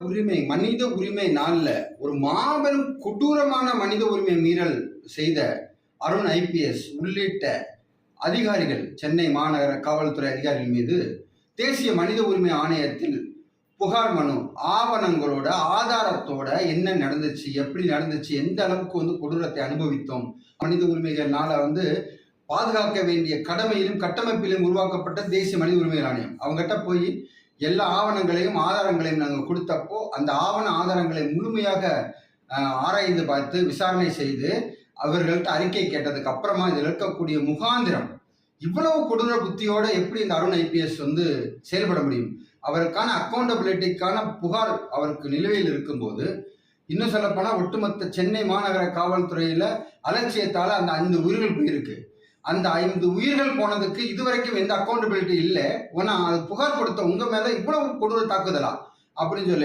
உரிமை மனித உரிமை நாள்ல ஒரு மாபெரும் கொடூரமான மனித உரிமை மீறல் செய்த அருண் ஐபிஎஸ் உள்ளிட்ட அதிகாரிகள், சென்னை மாநகர காவல்துறை அதிகாரிகள் மீது தேசிய மனித உரிமை ஆணையத்தில் புகார் மனு, ஆவணங்களோட ஆதாரத்தோட என்ன நடந்துச்சு, எப்படி நடந்துச்சு, எந்த அளவுக்கு கொடூரத்தை அனுபவித்தோம், மனித உரிமைகள்னால பாதுகாக்க வேண்டிய கடமையிலும் கட்டமைப்பிலும் உருவாக்கப்பட்ட தேசிய மனித உரிமைகள் ஆணையம் அவங்ககிட்ட போய் எல்லா ஆவணங்களையும் ஆதாரங்களையும் நாங்கள் கொடுத்தப்போ அந்த ஆதாரங்களை முழுமையாக ஆராய்ந்து பார்த்து விசாரணை செய்து அவர்கள்ட்ட அறிக்கை கேட்டதுக்கு அப்புறமா இதில் இருக்கக்கூடிய முகாந்திரம், இவ்வளவு கொடூர புத்தியோட எப்படி இந்த அருண் ஐபிஎஸ் செயல்பட முடியும்? அவருக்கான அக்கௌண்டபிலிட்டிக்கான புகார் அவருக்கு நிலுவையில் இருக்கும்போது, இன்னும் சொல்லப்போனால் ஒட்டுமொத்த சென்னை மாநகர காவல்துறையில அலட்சியத்தால அந்த 5 உயிர்கள் போயிருக்கு. அந்த 5 உயிர்கள் போனதுக்கு இதுவரைக்கும் எந்த அக்கௌண்டபிலிட்டி இல்லை. அது புகார் கொடுத்த உங்க மேல இவ்வளவு கொடூர தாக்குதலா அப்படின்னு சொல்லி